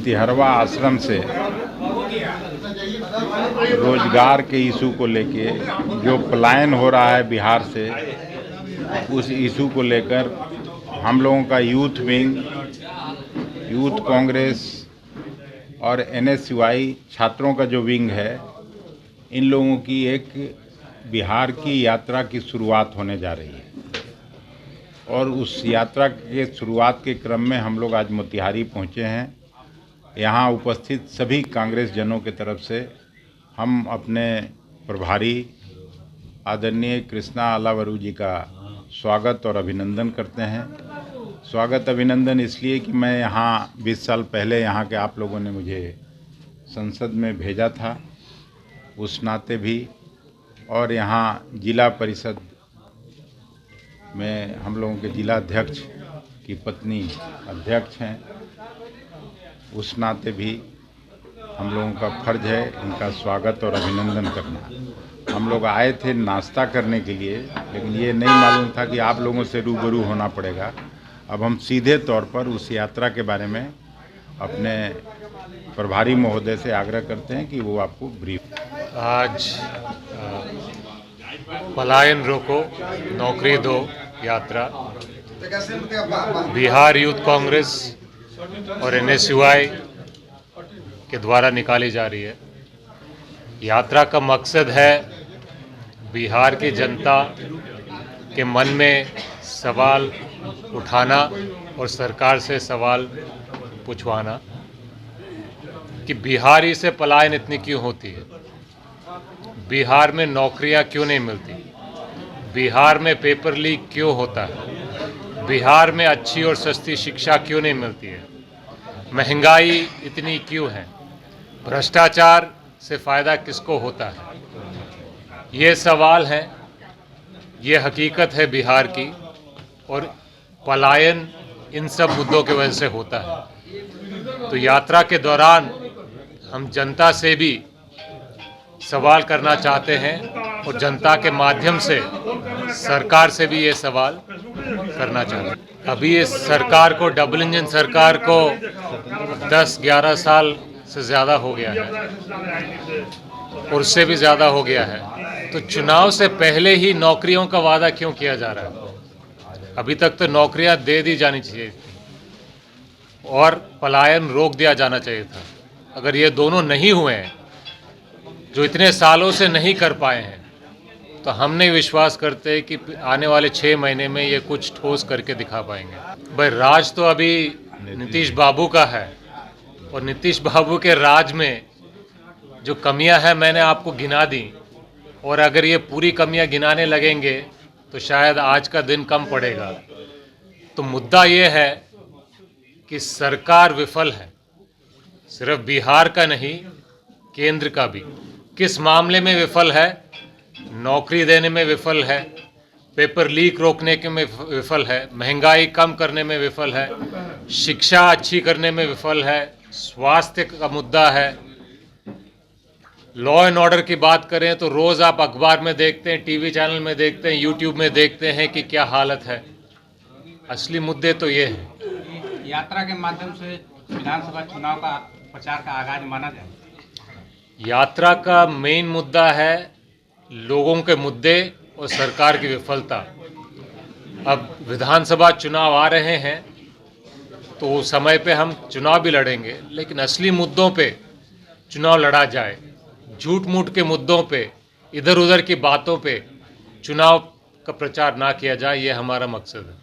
तिहरवा आश्रम से रोजगार के इशू को लेके जो पलायन हो रहा है बिहार से, उस इशू को लेकर हम लोगों का यूथ विंग, यूथ कांग्रेस और NSUI छात्रों का जो विंग है, इन लोगों की एक बिहार की यात्रा की शुरुआत होने जा रही है। और उस यात्रा के शुरुआत के क्रम में हम लोग आज मोतिहारी पहुंचे हैं। यहाँ उपस्थित सभी कांग्रेस जनों की तरफ से हम अपने प्रभारी आदरणीय कृष्णा आलावरू जी का स्वागत और अभिनंदन करते हैं। स्वागत अभिनंदन इसलिए कि मैं यहाँ 20 साल पहले यहाँ के आप लोगों ने मुझे संसद में भेजा था, उस नाते भी, और यहाँ जिला परिषद में हम लोगों के जिला अध्यक्ष की पत्नी अध्यक्ष हैं, उस नाते भी हम लोगों का फर्ज है इनका स्वागत और अभिनंदन करना। हम लोग आए थे नाश्ता करने के लिए, लेकिन ये नहीं मालूम था कि आप लोगों से रूबरू होना पड़ेगा। अब हम सीधे तौर पर उस यात्रा के बारे में अपने प्रभारी महोदय से आग्रह करते हैं कि वो आपको ब्रीफ। आज पलायन रोको नौकरी दो यात्रा बिहार यूथ कांग्रेस और NSUI के द्वारा निकाली जा रही है। यात्रा का मकसद है बिहार की जनता के मन में सवाल उठाना और सरकार से सवाल पूछवाना कि बिहारी से पलायन इतनी क्यों होती है, बिहार में नौकरियां क्यों नहीं मिलती, बिहार में पेपर लीक क्यों होता है, बिहार में अच्छी और सस्ती शिक्षा क्यों नहीं मिलती है, महंगाई इतनी क्यों है, भ्रष्टाचार से फ़ायदा किसको होता है। ये सवाल हैं, ये हकीकत है बिहार की, और पलायन इन सब मुद्दों की वजह से होता है। तो यात्रा के दौरान हम जनता से भी सवाल करना चाहते हैं और जनता के माध्यम से सरकार से भी ये सवाल करना चाहते हैं। अभी इस सरकार को, डबल इंजन सरकार को 10-11 साल से ज़्यादा हो गया है और उससे भी ज़्यादा हो गया है। तो चुनाव से पहले ही नौकरियों का वादा क्यों किया जा रहा है? अभी तक तो नौकरियां दे दी जानी चाहिए थी और पलायन रोक दिया जाना चाहिए था। अगर ये दोनों नहीं हुए हैं, जो इतने सालों से नहीं कर पाए हैं, तो हम नहीं विश्वास करते कि आने वाले 6 महीने में ये कुछ ठोस करके दिखा पाएंगे। भाई, राज तो अभी नीतीश बाबू का है और नीतीश बाबू के राज में जो कमियां हैं मैंने आपको गिना दी, और अगर ये पूरी कमियां गिनाने लगेंगे तो शायद आज का दिन कम पड़ेगा। तो मुद्दा ये है कि सरकार विफल है, सिर्फ बिहार का नहीं, केंद्र का भी। किस मामले में विफल है? नौकरी देने में विफल है, पेपर लीक रोकने के में विफल है, महंगाई कम करने में विफल है, शिक्षा अच्छी करने में विफल है, स्वास्थ्य का मुद्दा है। लॉ एंड ऑर्डर की बात करें तो रोज़ आप अखबार में देखते हैं, टीवी चैनल में देखते हैं, यूट्यूब में देखते हैं कि क्या हालत है। असली मुद्दे तो ये हैं। यात्रा के माध्यम से विधानसभा चुनाव का प्रचार का आगाज माना जाए। यात्रा का मेन मुद्दा है लोगों के मुद्दे और सरकार की विफलता। अब विधानसभा चुनाव आ रहे हैं तो उस समय पे हम चुनाव भी लड़ेंगे, लेकिन असली मुद्दों पे चुनाव लड़ा जाए। झूठ मूठ के मुद्दों पे, इधर उधर की बातों पे चुनाव का प्रचार ना किया जाए, ये हमारा मकसद है।